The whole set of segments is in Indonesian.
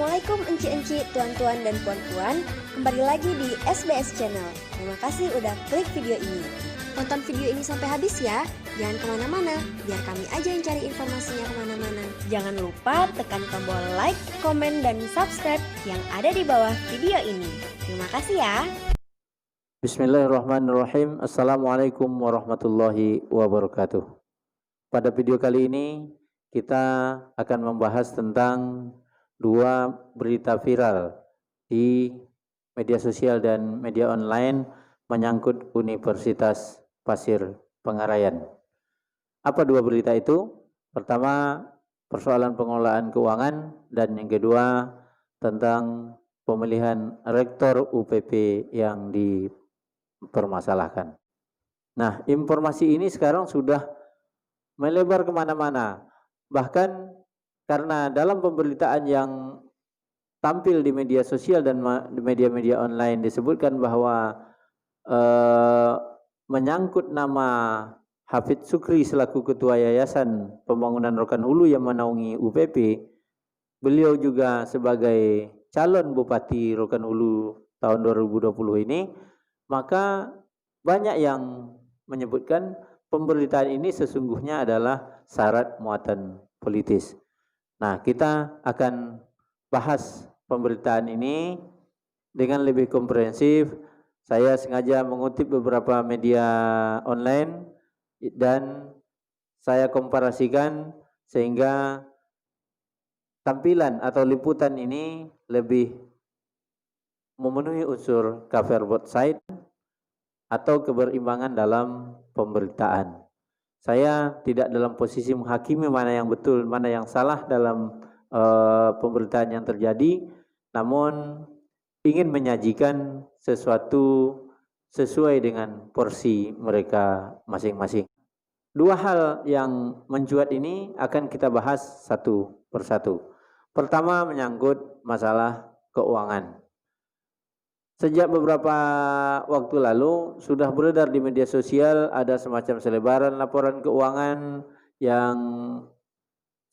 Assalamualaikum enci-enci, tuan-tuan dan puan-puan. Kembali lagi di SBS Channel. Terima kasih udah klik video ini. Tonton video ini sampai habis ya. Jangan kemana-mana, biar kami aja yang cari informasinya kemana-mana. Jangan lupa tekan tombol like, komen, dan subscribe yang ada di bawah video ini. Terima kasih ya. Bismillahirrahmanirrahim. Assalamualaikum warahmatullahi wabarakatuh. Pada video kali ini kita akan membahas tentang dua berita viral di media sosial dan media online menyangkut Universitas Pasir Pengarayan. Apa dua berita itu? Pertama, persoalan pengelolaan keuangan, dan yang kedua tentang pemilihan rektor UPP yang dipermasalahkan. Nah, informasi ini sekarang sudah melebar kemana-mana. Bahkan karena dalam pemberitaan yang tampil di media sosial dan di media-media online disebutkan bahwa menyangkut nama Hafidz Sukri selaku Ketua Yayasan Pembangunan Rokan Hulu yang menaungi UPP, beliau juga sebagai calon Bupati Rokan Hulu tahun 2020 ini, maka banyak yang menyebutkan pemberitaan ini sesungguhnya adalah syarat muatan politis. Nah, kita akan bahas pemberitaan ini dengan lebih komprehensif. Saya sengaja mengutip beberapa media online dan saya komparasikan sehingga tampilan atau liputan ini lebih memenuhi unsur cover both side atau keberimbangan dalam pemberitaan. Saya tidak dalam posisi menghakimi mana yang betul, mana yang salah dalam pemberitaan yang terjadi, namun ingin menyajikan sesuatu sesuai dengan porsi mereka masing-masing. Dua hal yang mencuat ini akan kita bahas satu persatu. Pertama, menyangkut masalah keuangan. Sejak beberapa waktu lalu sudah beredar di media sosial ada semacam selebaran laporan keuangan yang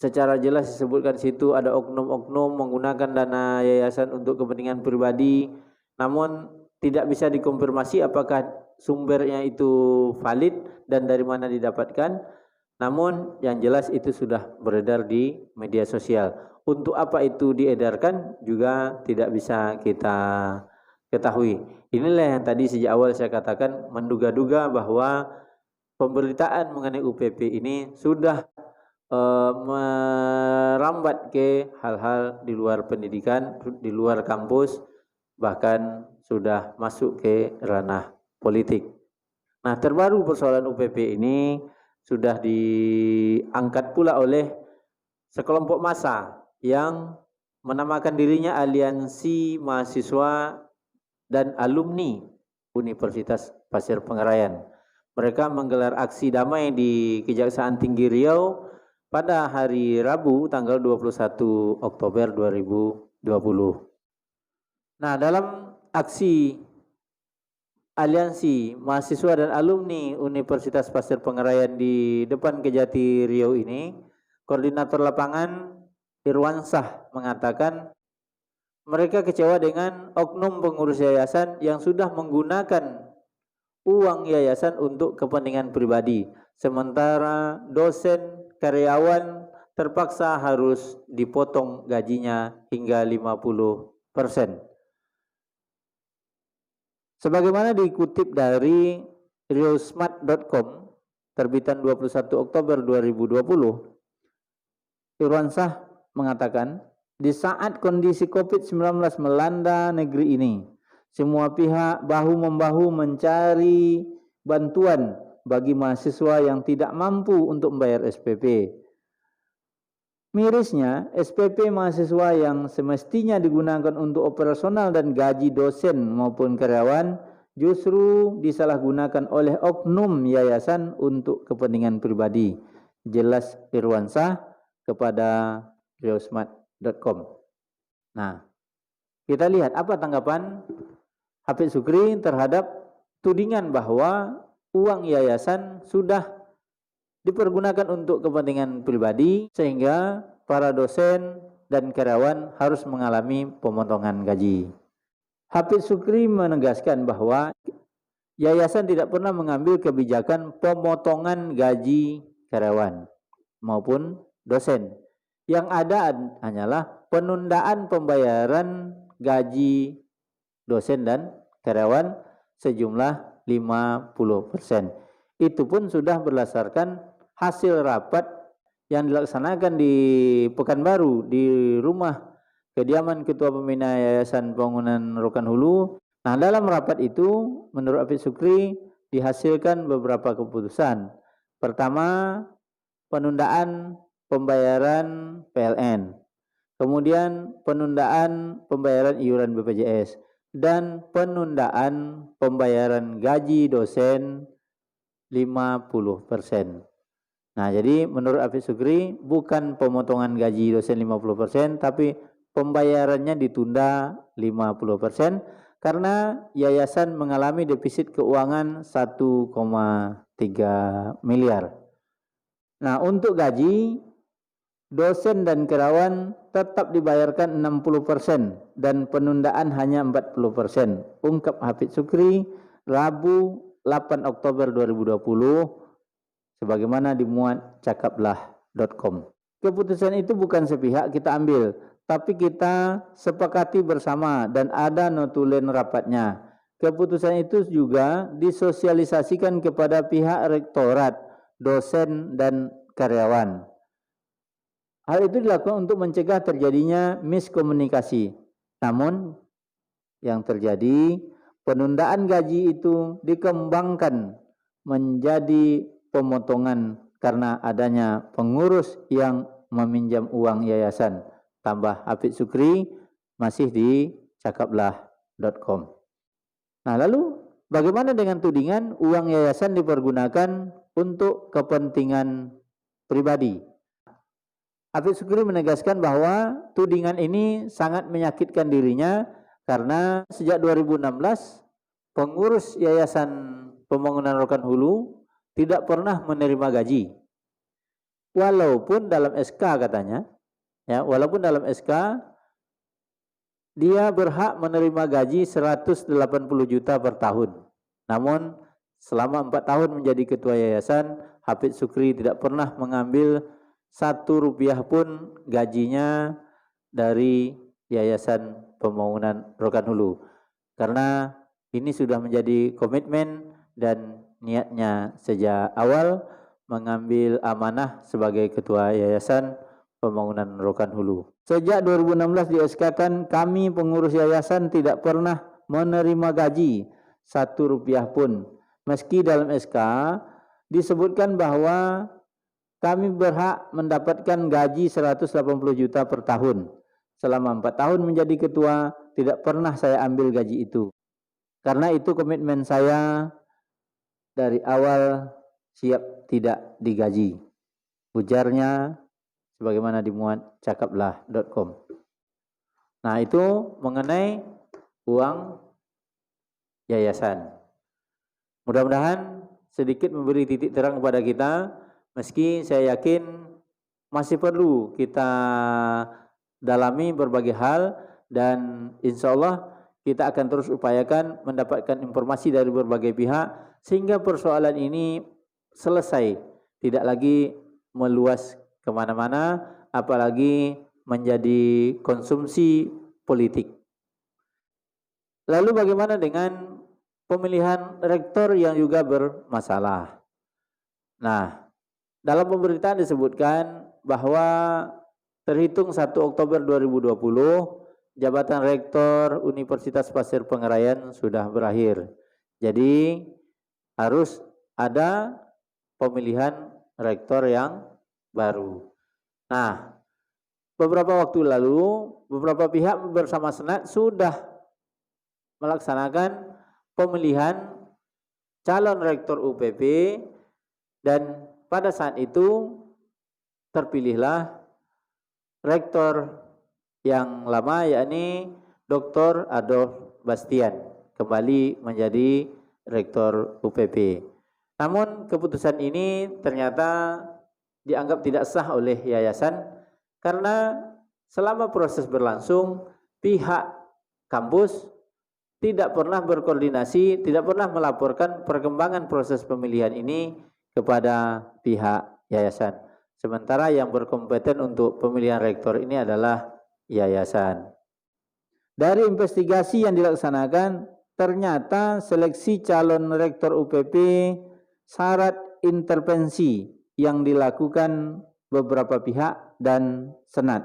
secara jelas disebutkan situ ada oknum-oknum menggunakan dana yayasan untuk kepentingan pribadi, namun tidak bisa dikonfirmasi apakah sumbernya itu valid dan dari mana didapatkan. Namun yang jelas itu sudah beredar di media sosial. Untuk apa itu diedarkan juga tidak bisa kita ketahui. Inilah yang tadi sejak awal saya katakan, menduga-duga bahwa pemberitaan mengenai UPP ini sudah merambat ke hal-hal di luar pendidikan, di luar kampus, bahkan sudah masuk ke ranah politik. Nah, terbaru persoalan UPP ini sudah diangkat pula oleh sekelompok massa yang menamakan dirinya Aliansi Mahasiswa dan Alumni Universitas Pasir Pengarayan. Mereka menggelar aksi damai di Kejaksaan Tinggi Riau pada hari Rabu tanggal 21 Oktober 2020. Nah, dalam aksi Aliansi Mahasiswa dan Alumni Universitas Pasir Pengarayan di depan Kejati Riau ini, Koordinator Lapangan Irwansyah mengatakan mereka kecewa dengan oknum pengurus yayasan yang sudah menggunakan uang yayasan untuk kepentingan pribadi, sementara dosen, karyawan terpaksa harus dipotong gajinya hingga 50%. Sebagaimana dikutip dari riosmart.com terbitan 21 Oktober 2020, Irwansyah mengatakan, di saat kondisi COVID-19 melanda negeri ini, semua pihak bahu-membahu mencari bantuan bagi mahasiswa yang tidak mampu untuk membayar SPP. Mirisnya, SPP mahasiswa yang semestinya digunakan untuk operasional dan gaji dosen maupun karyawan justru disalahgunakan oleh oknum yayasan untuk kepentingan pribadi. Jelas Irwansyah kepada riosmart.com. Nah, kita lihat apa tanggapan Hafidz Sukri terhadap tudingan bahwa uang yayasan sudah dipergunakan untuk kepentingan pribadi sehingga para dosen dan karyawan harus mengalami pemotongan gaji. Hafidz Syukri menegaskan bahwa yayasan tidak pernah mengambil kebijakan pemotongan gaji karyawan maupun dosen. Yang ada hanyalah penundaan pembayaran gaji dosen dan karyawan sejumlah 50%. Itu pun sudah berdasarkan hasil rapat yang dilaksanakan di Pekanbaru di rumah kediaman Ketua Pembina Yayasan Pembangunan Rokan Hulu. Nah, dalam rapat itu menurut Hafidz Syukri dihasilkan beberapa keputusan. Pertama, penundaan pembayaran PLN. Kemudian penundaan pembayaran iuran BPJS dan penundaan pembayaran gaji dosen 50%. Nah, jadi menurut Hafidz Syukri bukan pemotongan gaji dosen 50%, tapi pembayarannya ditunda 50% karena yayasan mengalami defisit keuangan 1,3 miliar. Nah, untuk gaji dosen dan karyawan tetap dibayarkan 60% dan penundaan hanya 40%. Ungkap Hafidz Syukri Rabu 8 Oktober 2020 sebagaimana dimuat cakaplah.com. Keputusan itu bukan sepihak kita ambil, tapi kita sepakati bersama dan ada notulen rapatnya. Keputusan itu juga disosialisasikan kepada pihak rektorat, dosen dan karyawan. Hal itu dilakukan untuk mencegah terjadinya miskomunikasi. Namun yang terjadi, penundaan gaji itu dikembangkan menjadi pemotongan karena adanya pengurus yang meminjam uang yayasan. Tambah Hafidz Syukri masih di cakaplah.com. Nah, lalu bagaimana dengan tudingan uang yayasan dipergunakan untuk kepentingan pribadi? Hafidz Syukri menegaskan bahwa tudingan ini sangat menyakitkan dirinya karena sejak 2016 pengurus Yayasan Pembangunan Rokan Hulu tidak pernah menerima gaji. Walaupun dalam SK katanya, walaupun dalam SK dia berhak menerima gaji 180 juta per tahun. Namun selama 4 tahun menjadi ketua yayasan, Hafidz Syukri tidak pernah mengambil 1 rupiah pun gajinya dari Yayasan Pembangunan Rokan Hulu. Karena ini sudah menjadi komitmen dan niatnya sejak awal mengambil amanah sebagai ketua Yayasan Pembangunan Rokan Hulu. Sejak 2016 di-SK-kan kami pengurus yayasan tidak pernah menerima gaji 1 rupiah pun. Meski dalam SK disebutkan bahwa kami berhak mendapatkan gaji 180 juta per tahun. Selama 4 tahun menjadi ketua, tidak pernah saya ambil gaji itu. Karena itu komitmen saya dari awal siap tidak digaji. Ujarnya sebagaimana dimuat cakaplah.com. Nah, itu mengenai uang yayasan. Mudah-mudahan sedikit memberi titik terang kepada kita. Meski saya yakin masih perlu kita dalami berbagai hal dan insya Allah kita akan terus upayakan mendapatkan informasi dari berbagai pihak sehingga persoalan ini selesai, tidak lagi meluas kemana-mana, apalagi menjadi konsumsi politik. Lalu bagaimana dengan pemilihan rektor yang juga bermasalah? Nah, dalam pemberitaan disebutkan bahwa terhitung 1 Oktober 2020, jabatan rektor Universitas Pasir Pengarayan sudah berakhir. Jadi harus ada pemilihan rektor yang baru. Nah, beberapa waktu lalu, beberapa pihak bersama Senat sudah melaksanakan pemilihan calon rektor UPP dan pada saat itu terpilihlah rektor yang lama, yakni Dr. Adolf Bastian kembali menjadi rektor UPP. Namun keputusan ini ternyata dianggap tidak sah oleh yayasan karena selama proses berlangsung pihak kampus tidak pernah berkoordinasi, tidak pernah melaporkan perkembangan proses pemilihan ini kepada pihak yayasan. Sementara yang berkompeten untuk pemilihan rektor ini adalah yayasan. Dari investigasi yang dilaksanakan, ternyata seleksi calon rektor UPP syarat intervensi yang dilakukan beberapa pihak dan senat.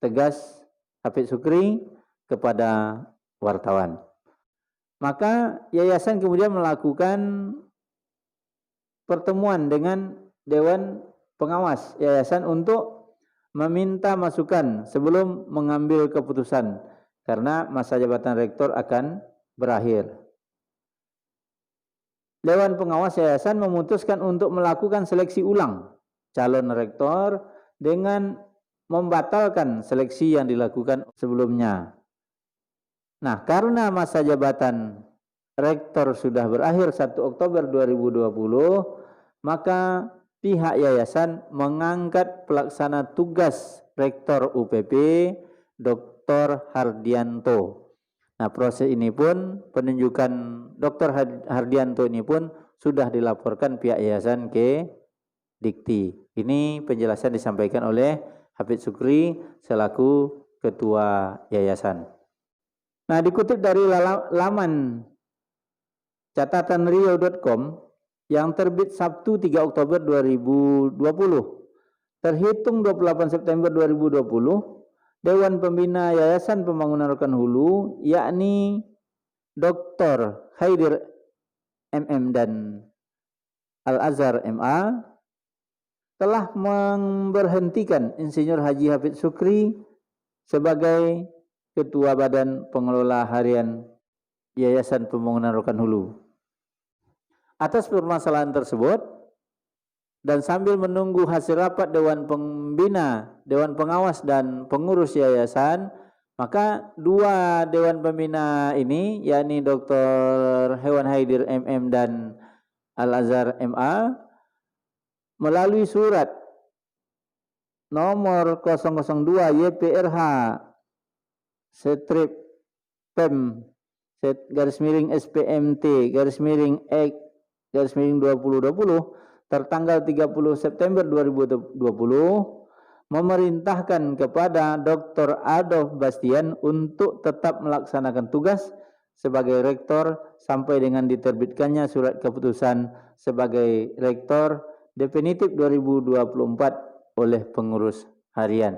Tegas Hafidz Sukri kepada wartawan. Maka yayasan kemudian melakukan pertemuan dengan Dewan Pengawas Yayasan untuk meminta masukan sebelum mengambil keputusan karena masa jabatan rektor akan berakhir. Dewan Pengawas Yayasan memutuskan untuk melakukan seleksi ulang calon rektor dengan membatalkan seleksi yang dilakukan sebelumnya. Nah, karena masa jabatan rektor sudah berakhir 1 Oktober 2020, maka pihak yayasan mengangkat pelaksana tugas rektor UPP Dr. Hardianto. Nah, proses ini pun penunjukan Dr. Hardianto ini pun sudah dilaporkan pihak yayasan ke Dikti. Ini penjelasan disampaikan oleh Hafidz Sukri selaku ketua yayasan. Nah, dikutip dari laman catatanrio.com yang terbit Sabtu 3 Oktober 2020, terhitung 28 September 2020, Dewan Pembina Yayasan Pembangunan Rokan Hulu, yakni Dr. Haidir MM dan Al-Azhar MA, telah memberhentikan Insinyur Haji Hafidz Sukri sebagai Ketua Badan Pengelola Harian Yayasan Pembangunan Rokan Hulu. Atas permasalahan tersebut dan sambil menunggu hasil rapat Dewan Pembina, Dewan Pengawas dan Pengurus Yayasan, maka dua Dewan Pembina ini, yakni Dr. Hewan Haidir MM dan Al-Azhar MA, melalui surat nomor 002 YPRH strip PEM /SPMT /X/2020 tertanggal 30 September 2020 memerintahkan kepada Dr. Adolf Bastian untuk tetap melaksanakan tugas sebagai rektor sampai dengan diterbitkannya surat keputusan sebagai rektor definitif 2024 oleh pengurus harian.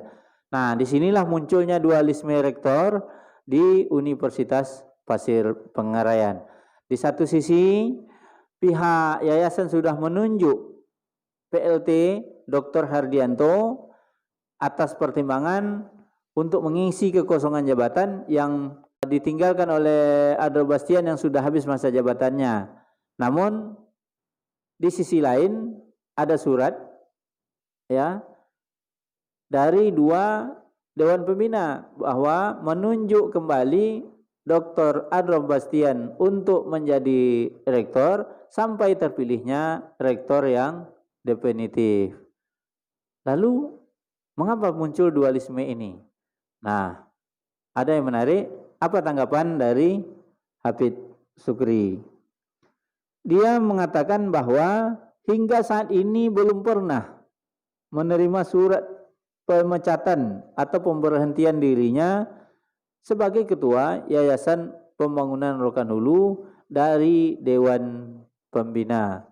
Nah, disinilah munculnya dualisme rektor di Universitas Pasir Pengarayan. Di satu sisi, pihak yayasan sudah menunjuk PLT Dr. Hardianto atas pertimbangan untuk mengisi kekosongan jabatan yang ditinggalkan oleh Adolf Bastian yang sudah habis masa jabatannya. Namun di sisi lain ada surat ya dari dua Dewan Pembina bahwa menunjuk kembali Dr. Adolf Bastian untuk menjadi rektor sampai terpilihnya rektor yang definitif. Lalu mengapa muncul dualisme ini? Nah, ada yang menarik. Apa tanggapan dari Hafidz Sukri? Dia mengatakan bahwa hingga saat ini belum pernah menerima surat pemecatan atau pemberhentian dirinya sebagai ketua Yayasan Pembangunan Rokan Hulu dari Dewan Pembina.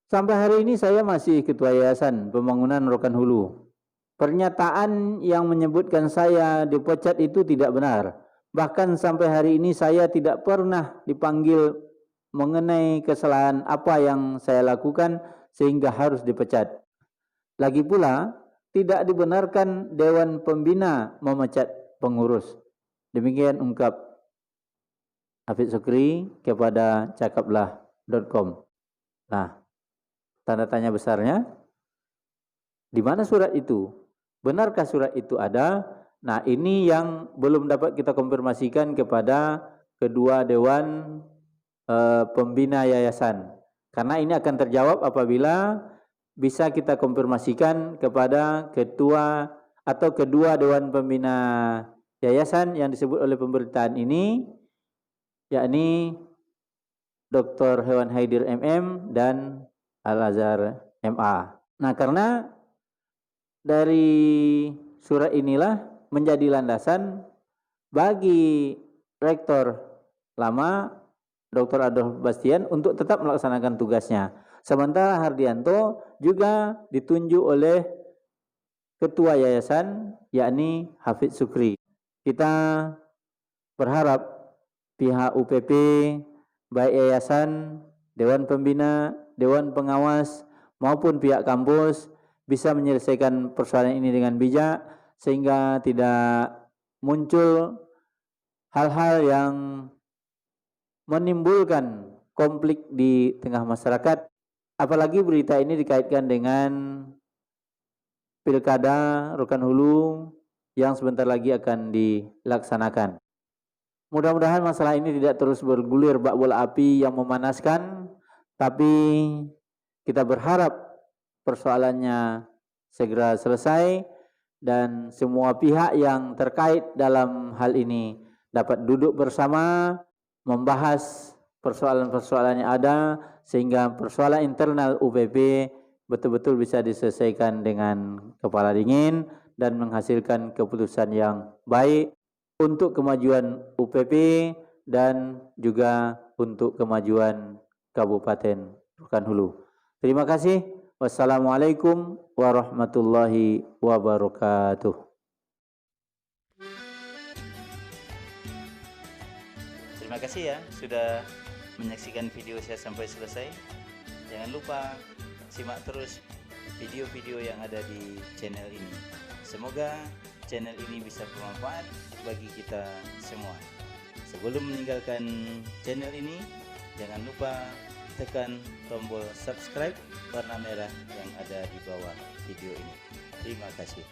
Sampai hari ini saya masih ketua Yayasan Pembangunan Rokan Hulu. Pernyataan yang menyebutkan saya dipecat itu tidak benar. Bahkan sampai hari ini saya tidak pernah dipanggil mengenai kesalahan apa yang saya lakukan sehingga harus dipecat. Lagi pula, tidak dibenarkan Dewan Pembina memecat pengurus. Demikian ungkap Hafidz Sukri kepada cakaplah.com. Nah, tanda tanya besarnya, di mana surat itu? Benarkah surat itu ada? Nah, ini yang belum dapat kita konfirmasikan kepada kedua Dewan Pembina Yayasan. Karena ini akan terjawab apabila bisa kita konfirmasikan kepada ketua atau kedua Dewan Pembina Yayasan yang disebut oleh pemberitaan ini, yakni Dr. Hewan Haidir MM dan Al-Azhar MA. Nah, karena dari surat inilah menjadi landasan bagi Rektor lama Dr. Adolf Bastian untuk tetap melaksanakan tugasnya. Sementara Hardianto juga ditunjuk oleh Ketua Yayasan, yakni Hafidz Sukri. Kita berharap pihak UPP, baik yayasan, Dewan Pembina, Dewan Pengawas, maupun pihak kampus bisa menyelesaikan persoalan ini dengan bijak, sehingga tidak muncul hal-hal yang menimbulkan konflik di tengah masyarakat. Apalagi berita ini dikaitkan dengan Pilkada Rokan Hulu yang sebentar lagi akan dilaksanakan. Mudah-mudahan masalah ini tidak terus bergulir bak bola api yang memanaskan, tapi kita berharap persoalannya segera selesai dan semua pihak yang terkait dalam hal ini dapat duduk bersama membahas persoalan-persoalan yang ada, sehingga persoalan internal UPP betul-betul bisa diselesaikan dengan kepala dingin dan menghasilkan keputusan yang baik untuk kemajuan UPP dan juga untuk kemajuan Kabupaten Rokan Hulu. Terima kasih. Wassalamualaikum warahmatullahi wabarakatuh. Terima kasih ya sudah menyaksikan video saya sampai selesai. Jangan lupa simak terus video-video yang ada di channel ini. Semoga channel ini bisa bermanfaat bagi kita semua. Sebelum meninggalkan channel ini, jangan lupa tekan tombol subscribe warna merah yang ada di bawah video ini. Terima kasih.